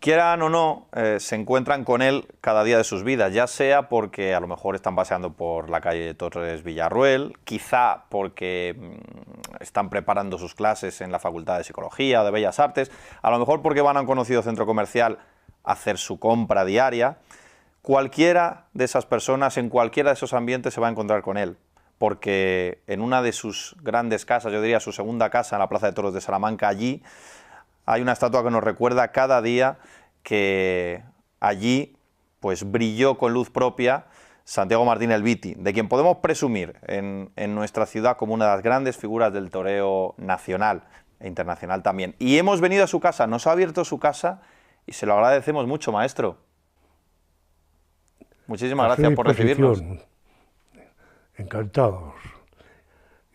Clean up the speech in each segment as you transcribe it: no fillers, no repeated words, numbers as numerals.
quieran o no, se encuentran con él cada día de sus vidas, ya sea porque a lo mejor están paseando por la calle de Torres Villarroel, quizá porque están preparando sus clases en la Facultad de Psicología o de Bellas Artes, a lo mejor porque van a un conocido centro comercial a hacer su compra diaria. Cualquiera de esas personas, en cualquiera de esos ambientes, se va a encontrar con él, porque en una de sus grandes casas, yo diría su segunda casa en la Plaza de Toros de Salamanca, allí hay una estatua que nos recuerda cada día que allí pues brilló con luz propia Santiago Martín el Viti, de quien podemos presumir en nuestra ciudad como una de las grandes figuras del toreo nacional e internacional también. Y hemos venido a su casa, nos ha abierto su casa y se lo agradecemos mucho, maestro. Muchísimas gracias por recibirnos. Encantados.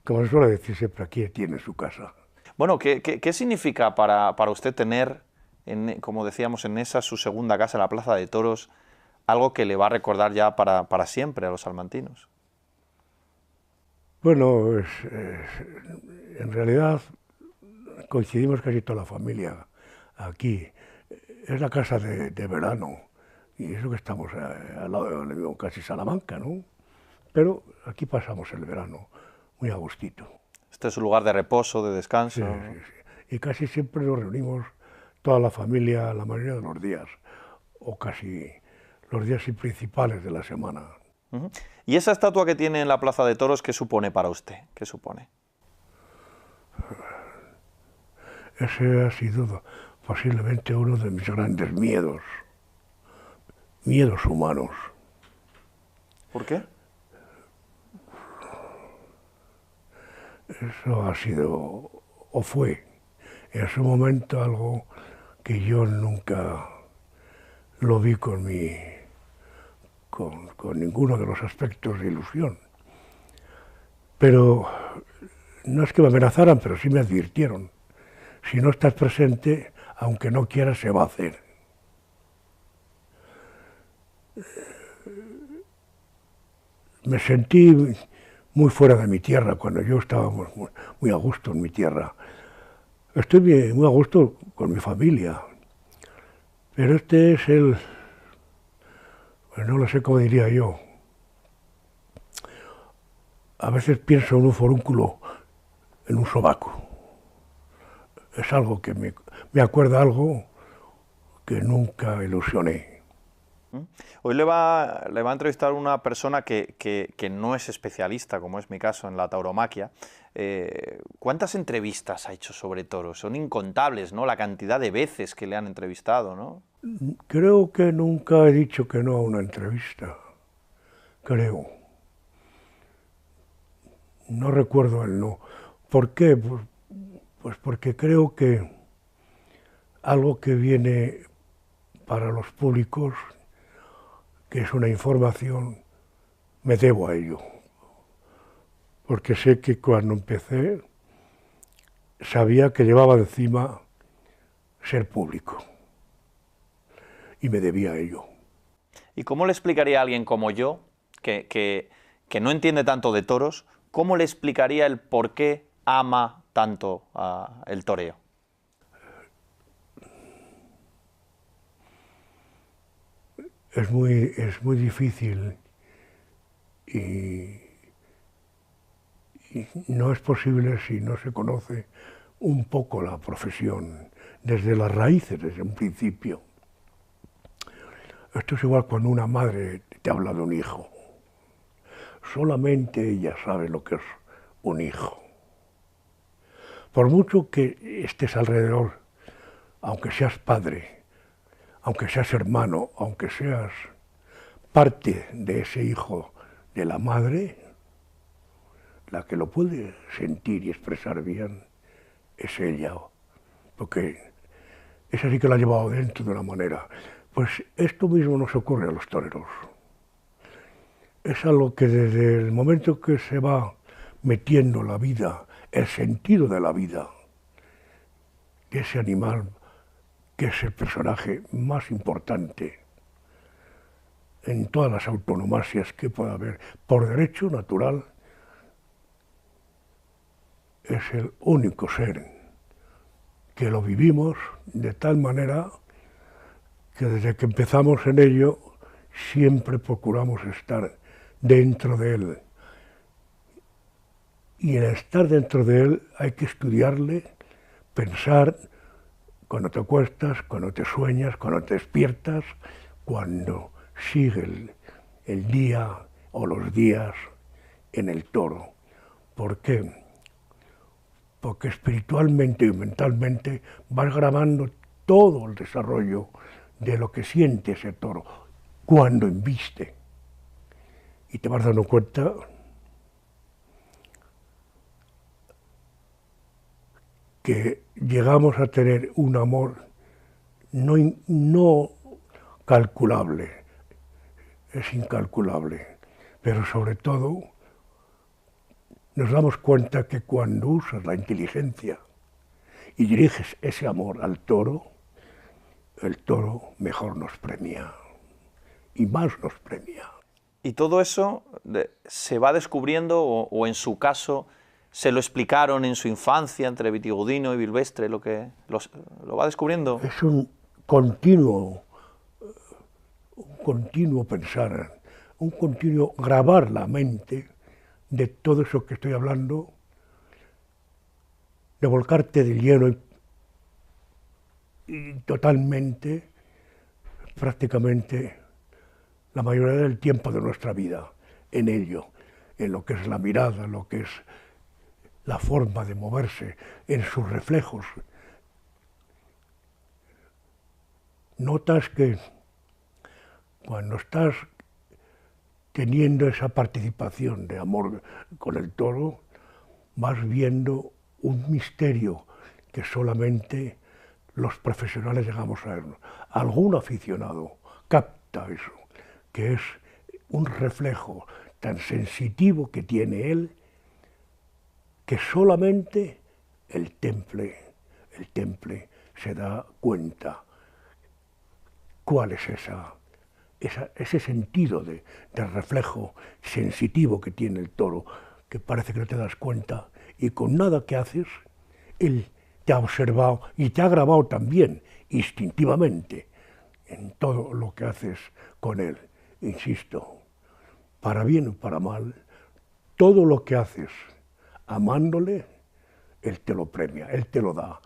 Como se suele decir siempre, aquí tiene su casa. Bueno, ¿qué significa para usted tener, como decíamos, en esa su segunda casa, en la Plaza de Toros, algo que le va a recordar ya para siempre a los salmantinos? Bueno, en realidad coincidimos casi toda la familia aquí. Es la casa de verano, y eso que estamos al lado de donde vivo, casi Salamanca, ¿no? Pero aquí pasamos el verano muy a gustito. Este es un lugar de reposo, de descanso. Sí, sí, sí. Y casi siempre nos reunimos toda la familia la mayoría de los días, o casi los días principales de la semana. Uh-huh. ¿Y esa estatua que tiene en la Plaza de Toros, qué supone para usted? ¿Qué supone? Ese ha sido posiblemente uno de mis grandes miedos humanos. ¿Por qué? Eso ha sido, o fue, en su momento algo que yo nunca lo vi con ninguno de los aspectos de ilusión. Pero no es que me amenazaran, pero sí me advirtieron. Si no estás presente, aunque no quieras, se va a hacer. Me sentí muy fuera de mi tierra cuando yo estaba muy a gusto en mi tierra. Estoy muy a gusto con mi familia, pero este es pues no lo sé cómo diría yo. A veces pienso en un forúnculo, en un sobaco. Es algo que me acuerda algo que nunca ilusioné. Hoy le va a entrevistar una persona que no es especialista, como es mi caso, en la tauromaquia. ¿Cuántas entrevistas ha hecho sobre toros? Son incontables, ¿no? La cantidad de veces que le han entrevistado, ¿no? Creo que nunca he dicho que no a una entrevista. Creo. No recuerdo el no. ¿Por qué? Pues porque creo que algo que viene para los públicos, que es una información, me debo a ello. Porque sé que cuando empecé sabía que llevaba encima ser público y me debía a ello. ¿Y cómo le explicaría a alguien como yo, que no entiende tanto de toros, cómo le explicaría el por qué ama tanto el toreo? Es muy difícil y no es posible si no se conoce un poco la profesión, desde las raíces, desde un principio. Esto es igual cuando una madre te habla de un hijo. Solamente ella sabe lo que es un hijo. Por mucho que estés alrededor, aunque seas padre, aunque seas hermano, aunque seas parte de ese hijo de la madre, la que lo puede sentir y expresar bien es ella, porque esa sí que la ha llevado dentro de una manera. Pues esto mismo nos ocurre a los toreros. Es algo que desde el momento que se va metiendo la vida, el sentido de la vida, que ese animal, que es el personaje más importante en todas las autonomasias que pueda haber, por derecho natural, es el único ser que lo vivimos de tal manera que desde que empezamos en ello siempre procuramos estar dentro de él. Y en estar dentro de él hay que estudiarle, pensar cuando te acuestas, cuando te sueñas, cuando te despiertas, cuando sigue el día o los días en el toro. ¿Por qué? Porque espiritualmente y mentalmente vas grabando todo el desarrollo de lo que siente ese toro cuando embiste. Y te vas dando cuenta que llegamos a tener un amor no calculable, es incalculable, pero sobre todo nos damos cuenta que cuando usas la inteligencia y diriges ese amor al toro, el toro mejor nos premia y más nos premia. ¿Y todo eso se va descubriendo o en su caso se lo explicaron en su infancia entre Vitigudino y Bilvestre, lo va descubriendo? Es un continuo pensar, un continuo grabar la mente de todo eso que estoy hablando, de volcarte de lleno y totalmente, prácticamente, la mayoría del tiempo de nuestra vida en ello, en lo que es la mirada, en lo que es la forma de moverse, en sus reflejos. Notas que cuando estás teniendo esa participación de amor con el toro, vas viendo un misterio que solamente los profesionales llegamos a ver. Algún aficionado capta eso, que es un reflejo tan sensitivo que tiene él, que solamente el temple se da cuenta cuál es ese sentido de reflejo sensitivo que tiene el toro, que parece que no te das cuenta, y con nada que haces, él te ha observado y te ha grabado también, instintivamente, en todo lo que haces con él. Insisto, para bien o para mal, todo lo que haces amándole, él te lo premia, él te lo da,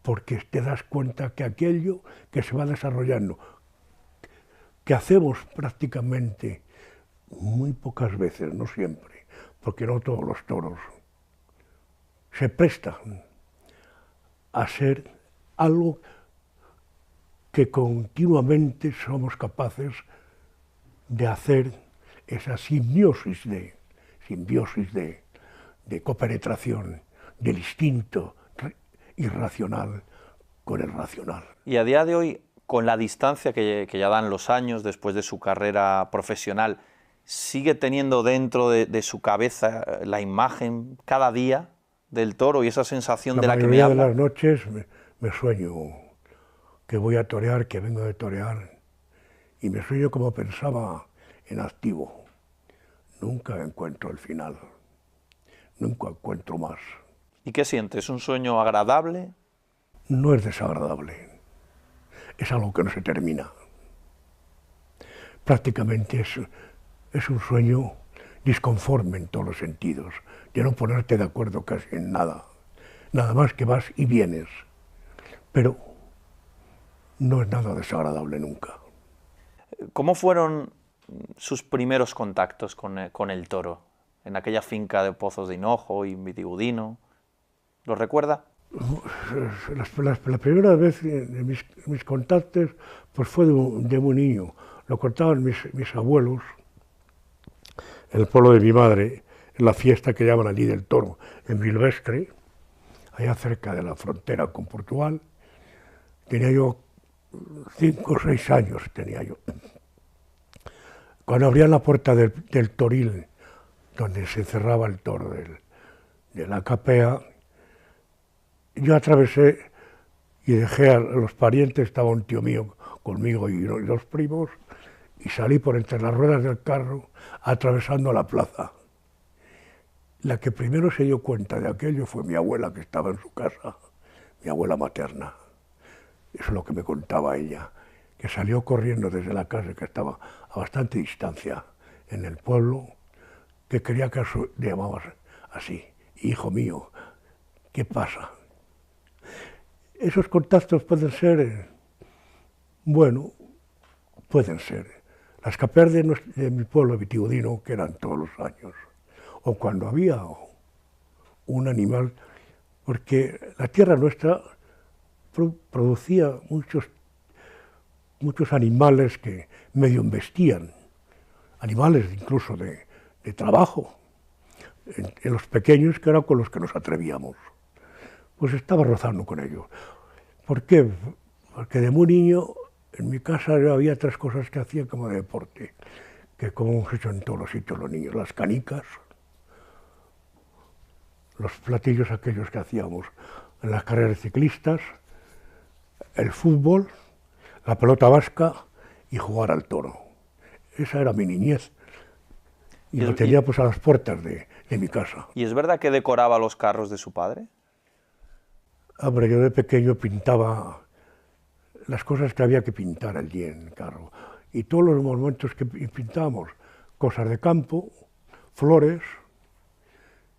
porque te das cuenta que aquello que se va desarrollando, que hacemos prácticamente muy pocas veces, no siempre, porque no todos los toros se prestan a ser algo que continuamente somos capaces de hacer esa simbiosis de copenetración del instinto irracional con el racional. Y a día de hoy, con la distancia que ya dan los años después de su carrera profesional, ¿sigue teniendo dentro de su cabeza la imagen cada día del toro y esa sensación de la que me habla? La mayoría de las noches me sueño que voy a torear, que vengo de torear, y me sueño como pensaba en activo. Nunca encuentro el final, nunca encuentro más. ¿Y qué sientes? ¿Es un sueño agradable? No es desagradable, es algo que no se termina. Prácticamente es un sueño disconforme en todos los sentidos, de no ponerte de acuerdo casi en nada, nada más que vas y vienes, pero no es nada desagradable nunca. ¿Cómo fueron sus primeros contactos con el toro, en aquella finca de Pozos de Hinojo y Vitigudino? ¿Lo recuerda? La primera vez de mis contactos pues fue de muy niño. Lo contaban mis abuelos en el pueblo de mi madre, en la fiesta que llaman allí del toro, en Bilvestre, allá cerca de la frontera con Portugal. Tenía yo 5 o 6 años, tenía yo. Cuando abrían la puerta del toril, donde se encerraba el toro de la capea, yo atravesé y dejé a los parientes, estaba un tío mío conmigo y 2 primos, y salí por entre las ruedas del carro atravesando la plaza. La que primero se dio cuenta de aquello fue mi abuela, que estaba en su casa, mi abuela materna. Eso es lo que me contaba ella, que salió corriendo desde la casa, que estaba a bastante distancia en el pueblo, que quería que le llamabas así, hijo mío, ¿qué pasa? Esos contactos pueden ser, bueno, pueden ser. Las capeas de mi pueblo vitigudino, que eran todos los años, o cuando había un animal, porque la tierra nuestra producía muchos animales que medio embestían, animales incluso de trabajo, en los pequeños, que era con los que nos atrevíamos. Pues estaba rozando con ellos. ¿Por qué? Porque de muy niño en mi casa había 3 cosas que hacía como de deporte, que como hemos hecho en todos los sitios los niños, las canicas, los platillos aquellos que hacíamos en las carreras ciclistas, el fútbol, la pelota vasca y jugar al toro. Esa era mi niñez. Y lo tenía pues a las puertas de mi casa. ¿Y es verdad que decoraba los carros de su padre? Hombre, yo de pequeño pintaba las cosas que había que pintar allí en el carro. Y todos los momentos que pintábamos, cosas de campo, flores,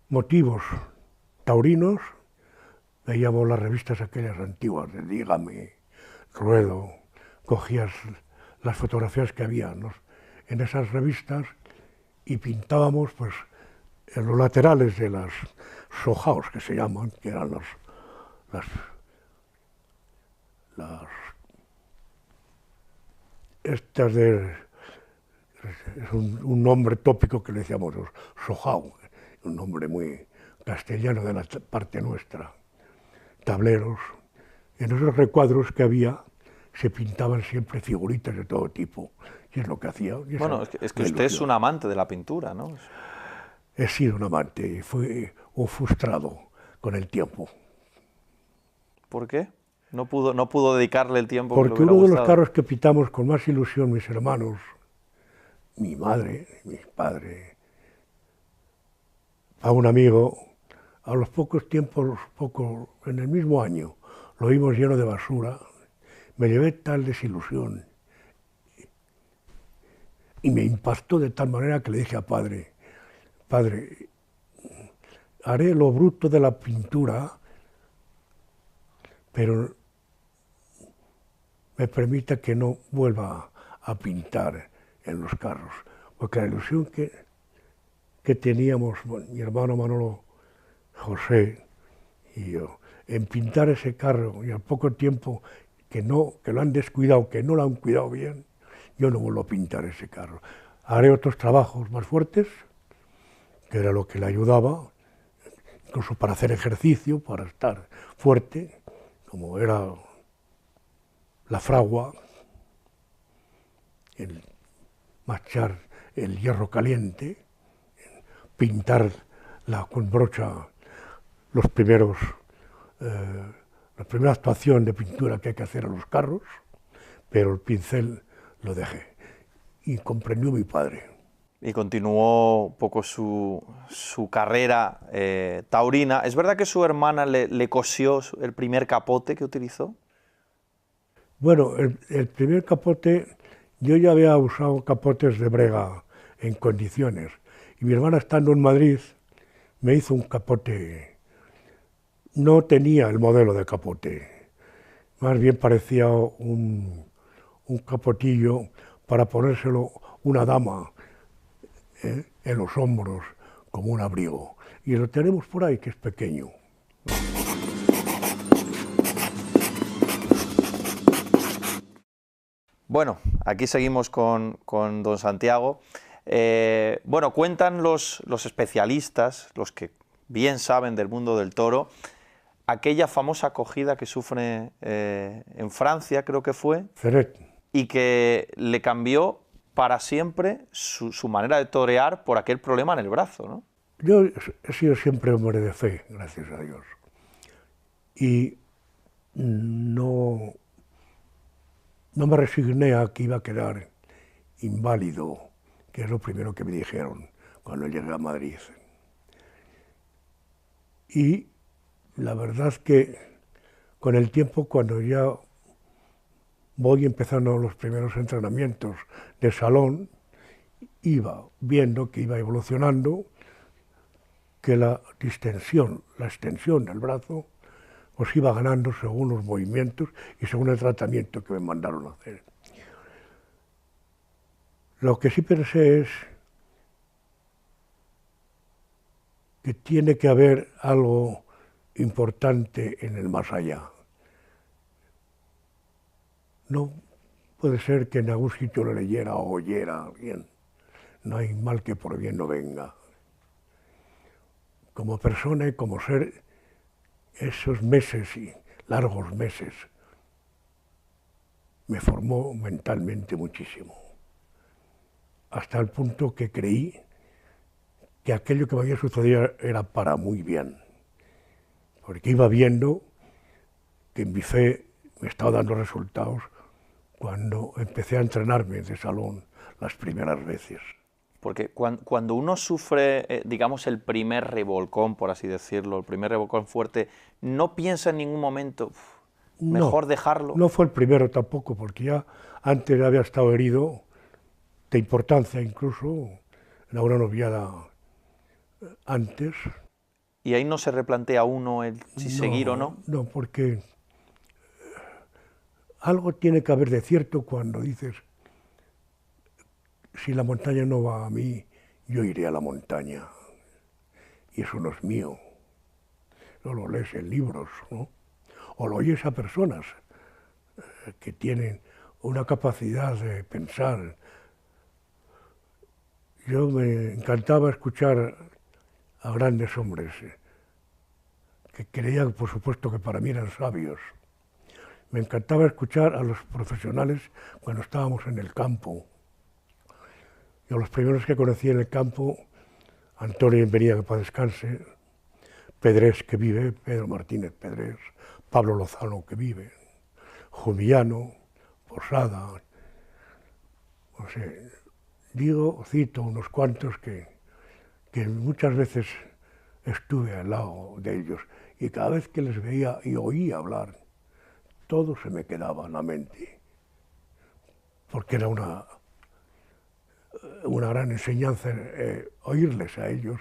motivos taurinos, veíamos las revistas aquellas antiguas de Dígame, Ruedo, cogías las fotografías que había en esas revistas y pintábamos pues en los laterales de las sojaos, que se llaman, que eran estas es un nombre tópico que le decíamos los sojao, un nombre muy castellano de la parte nuestra, tableros. En esos recuadros que había se pintaban siempre figuritas de todo tipo, y es lo que hacía. Bueno, es que usted es un amante de la pintura, ¿no? He sido un amante y fui un frustrado con el tiempo. ¿Por qué? ¿No pudo dedicarle el tiempo que le Porque hubiera uno de los gustado? carros que pintamos con más ilusión mis hermanos, mi madre, mi padre, a un amigo, a los pocos tiempos, en el mismo año, lo vimos lleno de basura, me llevé tal desilusión y me impactó de tal manera que le dije a padre, haré lo bruto de la pintura, pero me permita que no vuelva a pintar en los carros, porque la ilusión que teníamos, mi hermano Manolo, José y yo, en pintar ese carro, y al poco tiempo que lo han descuidado, que no lo han cuidado bien, yo no vuelvo a pintar ese carro. Haré otros trabajos más fuertes, que era lo que le ayudaba, incluso para hacer ejercicio, para estar fuerte, como era la fragua, el machar el hierro caliente, pintar con brocha la primera actuación de pintura que hay que hacer a los carros, pero el pincel lo dejé. Y comprendió mi padre. Y continuó un poco su carrera taurina. ¿Es verdad que su hermana le cosió el primer capote que utilizó? Bueno, el primer capote, yo ya había usado capotes de brega en condiciones. Y mi hermana, estando en Madrid, me hizo un capote. No tenía el modelo de capote, más bien parecía un capotillo para ponérselo una dama en los hombros como un abrigo. Y lo tenemos por ahí, que es pequeño. Bueno, aquí seguimos con don Santiago. Bueno, cuentan los especialistas, los que bien saben del mundo del toro, aquella famosa acogida que sufre en Francia, creo que fue, Ceret. y que le cambió para siempre su manera de torear por aquel problema en el brazo, ¿no? Yo he sido siempre hombre de fe, gracias a Dios. Y no me resigné a que iba a quedar inválido, que es lo primero que me dijeron cuando llegué a Madrid. Y la verdad que con el tiempo, cuando ya voy empezando los primeros entrenamientos de salón, iba viendo que iba evolucionando, que la distensión, la extensión del brazo, pues iba ganando según los movimientos y según el tratamiento que me mandaron a hacer. Lo que sí pensé es que tiene que haber algo importante en el más allá. No puede ser que en algún sitio lo leyera o oyera a alguien. No hay mal que por bien no venga. Como persona y como ser, esos meses y largos meses me formó mentalmente muchísimo, hasta el punto que creí que aquello que me había sucedido era para muy bien, porque iba viendo que mi fe me estaba dando resultados cuando empecé a entrenarme de salón las primeras veces. Porque cuando uno sufre, digamos, el primer revolcón, por así decirlo, el primer revolcón fuerte, no piensa en ningún momento, "Uf, No, mejor dejarlo". no fue el primero tampoco, porque ya antes había estado herido, de importancia incluso, en una noviada antes. Y ahí no se replantea uno el si seguir o No, no. no, porque algo tiene que haber de cierto cuando dices, si la montaña no va a mí, yo iré a la montaña. Y eso no es mío. No lo lees en libros, ¿no? O lo oyes a personas que tienen una capacidad de pensar. Yo me encantaba escuchar a grandes hombres que creía, por supuesto, que para mí eran sabios. Me encantaba escuchar a los profesionales cuando estábamos en el campo. Yo los primeros que conocí en el campo, Antonio Benvenía, que para descanse, Pedrés, que vive, Pedro Martínez Pedrés, Pablo Lozano, que vive, Jumillano, Posada, no sé, digo, cito unos cuantos que muchas veces estuve al lado de ellos y cada vez que les veía y oía hablar, todo se me quedaba en la mente, porque era una gran enseñanza oírles a ellos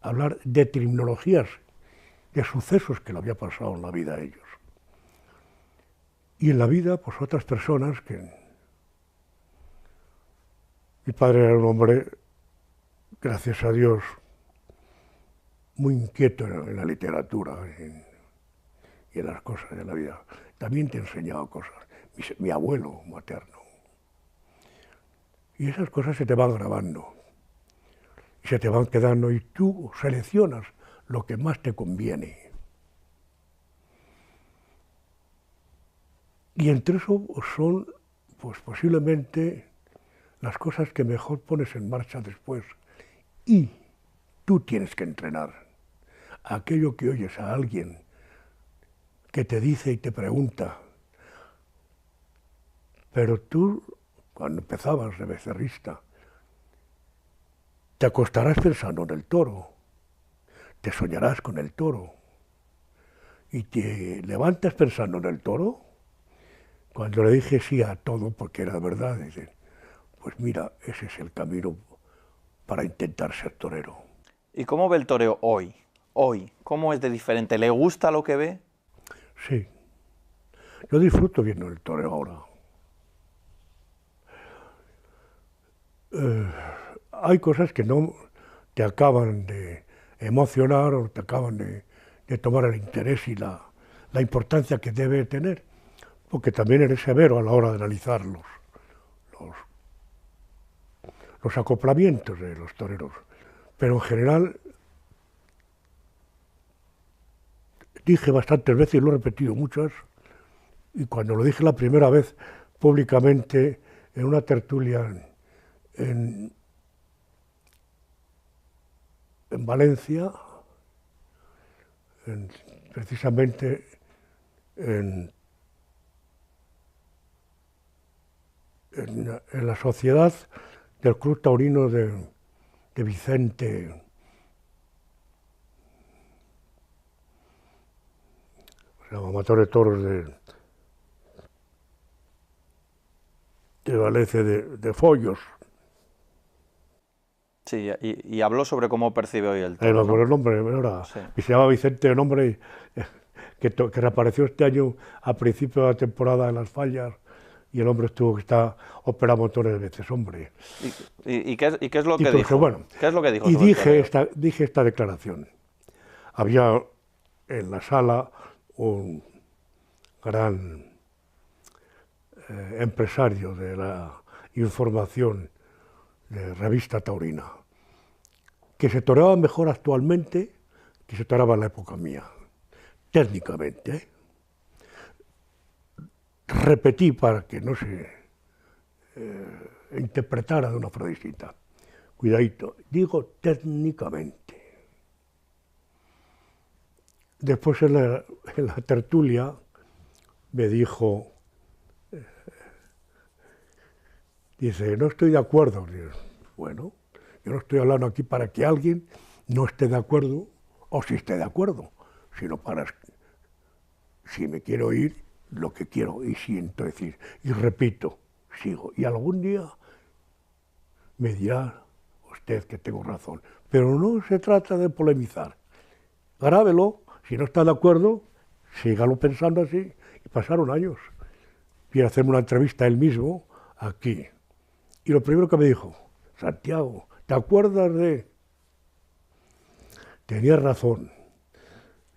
hablar de terminologías, de sucesos que le había pasado en la vida a ellos. Y en la vida, pues otras personas que... Mi padre era un hombre, gracias a Dios, muy inquieto en la literatura y en las cosas de la vida. También te enseñaba cosas. Mi abuelo materno. Y esas cosas se te van grabando. Y se te van quedando y tú seleccionas lo que más te conviene. Y entre eso son, pues posiblemente, las cosas que mejor pones en marcha después. Y tú tienes que entrenar. Aquello que oyes a alguien que te dice y te pregunta, pero tú, cuando empezabas de becerrista, te acostarás pensando en el toro, te soñarás con el toro y te levantas pensando en el toro. Cuando le dije sí a todo, porque era verdad, dice, pues mira, ese es el camino para intentar ser torero. ¿Y cómo ve el toreo hoy? Hoy, ¿cómo es de diferente? ¿Le gusta lo que ve? Sí, yo disfruto viendo el torero ahora. Hay cosas que no te acaban de emocionar o te acaban de tomar el interés y la importancia que debe tener, porque también eres severo a la hora de analizar los, los acoplamientos de los toreros. Pero en general dije bastantes veces y lo he repetido muchas, y cuando lo dije la primera vez públicamente en una tertulia en, en Valencia, precisamente en la sociedad del Club Taurino de Vicente, se llama Amador de Toros de Valencia de Follos. Sí, y habló sobre cómo percibe hoy el Me toro, acuerdo ¿no? el nombre, ahora, Sí. y se llama Vicente de nombre, que reapareció este año a principio de la temporada en las fallas, y el hombre estuvo que está operado montones de veces, hombre. ¿Y qué es lo Y que todo eso, dijo? bueno, ¿Qué es lo que dijo y sobre el toreo? dije esta declaración. Había en la sala un gran empresario de la información de Revista Taurina, que se toreaba mejor actualmente que se toreaba en la época mía, técnicamente. Repetí para que no se interpretara de una frasecita. Cuidadito, digo técnicamente. Después en la tertulia me dijo, dice, no estoy de acuerdo. Digo, bueno, yo no estoy hablando aquí para que alguien no esté de acuerdo o si esté de acuerdo, sino para, si me quiero oír, lo que quiero y siento decir. Y repito, sigo. Y algún día me dirá usted que tengo razón. Pero no se trata de polemizar. Grábelo, si no está de acuerdo, sígalo pensando así. Y pasaron años. Quiere hacerme una entrevista él mismo aquí. Y lo primero que me dijo, Santiago, ¿te acuerdas de...? Tenías razón.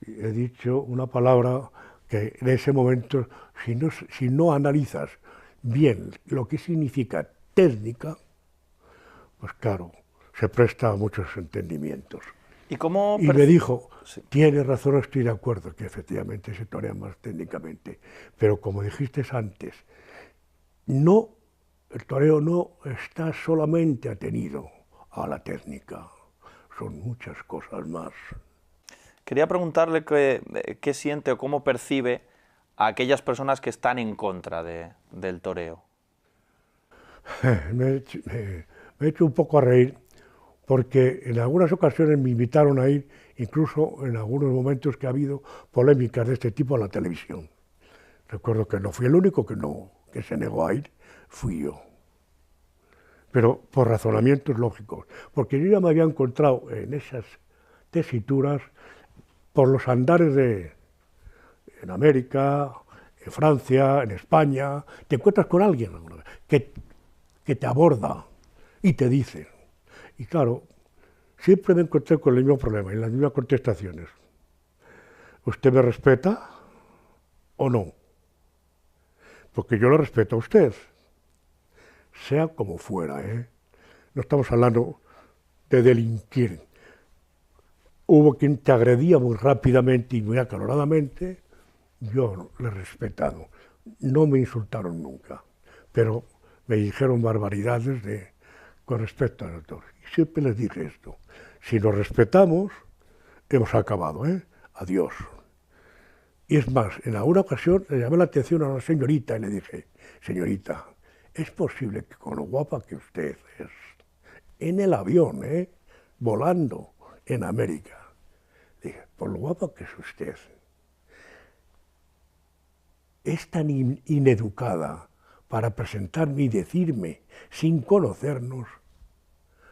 He dicho una palabra que en ese momento, si no analizas bien lo que significa técnica, pues claro, se presta a muchos entendimientos. ¿Y cómo Y me dijo, Sí. tienes razón, estoy de acuerdo, que efectivamente se torea más técnicamente, pero como dijiste antes, no, el toreo no está solamente atenido a la técnica, son muchas cosas más. Quería preguntarle qué siente o cómo percibe a aquellas personas que están en contra del toreo. Me he hecho un poco a reír porque en algunas ocasiones me invitaron a ir, incluso en algunos momentos que ha habido polémicas de este tipo en la televisión. Recuerdo que no fui el único que se negó a ir, fui yo. Pero por razonamientos lógicos, porque yo ya me había encontrado en esas tesituras por los andares en América, en Francia, en España, te encuentras con alguien que te aborda y te dice. Y claro, siempre me encontré con el mismo problema y las mismas contestaciones. ¿Usted me respeta o no? Porque yo lo respeto a usted, sea como fuera, ¿eh? No estamos hablando de delinquir. Hubo quien te agredía muy rápidamente y muy acaloradamente, yo le he respetado. No me insultaron nunca, pero me dijeron barbaridades con respecto al autor. Y siempre les dije esto, si nos respetamos, hemos acabado, ¿eh? Adiós. Y es más, en alguna ocasión le llamé la atención a una señorita y le dije, señorita, es posible que con lo guapa que usted es, en el avión, volando en América, dije, por lo guapa que es usted, es tan ineducada para presentarme y decirme, sin conocernos,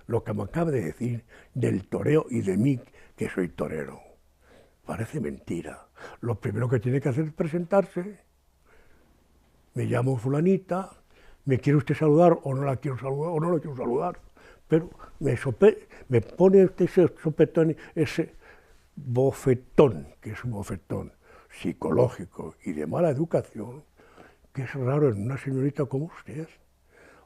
lo que me acaba de decir del toreo y de mí, que soy torero. Parece mentira. Lo primero que tiene que hacer es presentarse. Me llamo fulanita, ¿me quiere usted saludar o no la quiero saludar o no la quiero saludar? Pero me pone ese sopetón, ese bofetón, que es un bofetón psicológico y de mala educación, que es raro en una señorita como usted.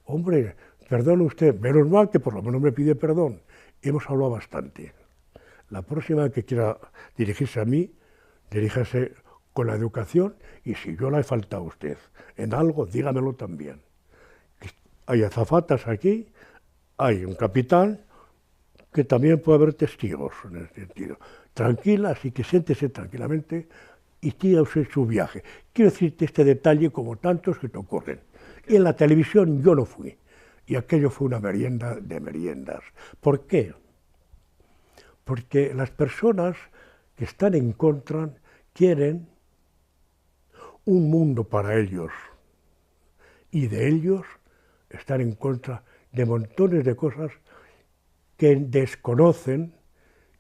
Hombre, perdone usted, menos mal que por lo menos me pide perdón. Hemos hablado bastante. La próxima vez que quiera dirigirse a mí, diríjase con la educación y si yo le he faltado a usted en algo, dígamelo también. Hay azafatas aquí, hay un capitán, que también puede haber testigos en ese sentido. Tranquila, así que siéntese tranquilamente y siga usted su viaje. Quiero decirte este detalle como tantos que te ocurren. Y en la televisión yo no fui. Y aquello fue una merienda de meriendas. ¿Por qué? Porque las personas que están en contra quieren un mundo para ellos y de ellos estar en contra de montones de cosas que desconocen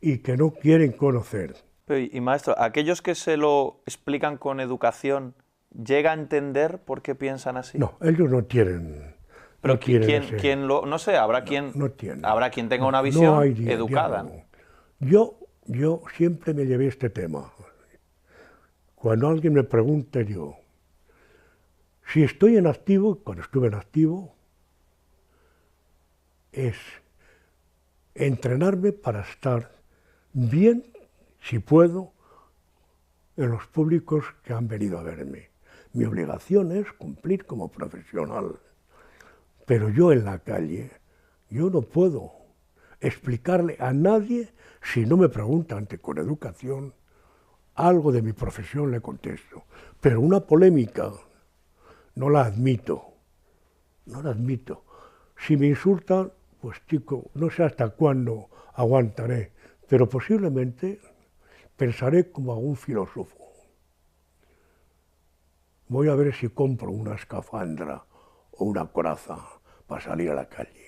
y que no quieren conocer. Y maestro, aquellos que se lo explican con educación, ¿llega a entender por qué piensan así? No, ellos no tienen. Pero no tienen ¿quién lo, no sé, habrá no tienen. habrá quien tenga No, una no visión hay educada. diálogo. Yo siempre me llevé este tema. Cuando alguien me pregunta, yo, si estoy en activo, cuando estuve en activo, es entrenarme para estar bien, si puedo, en los públicos que han venido a verme. Mi obligación es cumplir como profesional, pero yo en la calle, yo no puedo explicarle a nadie, si no me preguntan con educación, algo de mi profesión le contesto. Pero una polémica no la admito, no la admito. Si me insultan, pues chico, no sé hasta cuándo aguantaré, pero posiblemente pensaré como algún filósofo. Voy a ver si compro una escafandra o una coraza para salir a la calle.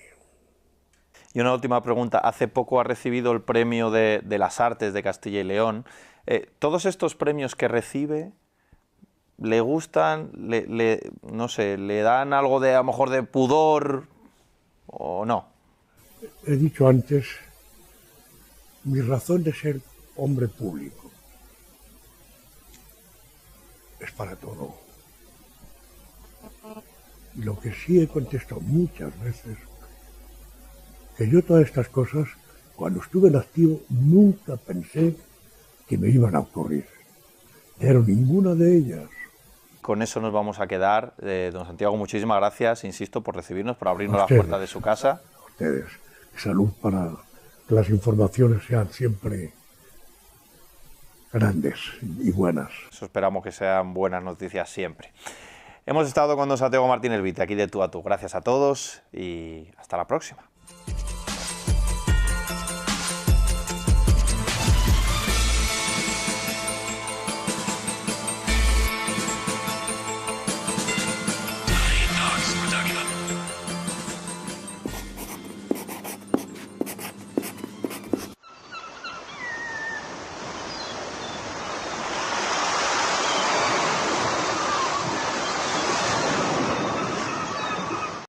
Y una última pregunta. Hace poco ha recibido el premio de las Artes de Castilla y León. ¿Todos estos premios que recibe le gustan? No sé, ¿le dan algo de, a lo mejor, de pudor o no? He dicho antes, mi razón de ser hombre público es para todo. Y lo que sí he contestado muchas veces, que yo todas estas cosas, cuando estuve en activo, nunca pensé que me iban a ocurrir. Pero ninguna de ellas. Con eso nos vamos a quedar. Don Santiago, muchísimas gracias, insisto, por recibirnos, por abrirnos las ustedes, puertas de su casa. A ustedes. Salud para que las informaciones sean siempre grandes y buenas. Eso esperamos que sean buenas noticias siempre. Hemos estado con don Santiago Martínez Vite, aquí de Tú a Tú. Gracias a todos y hasta la próxima.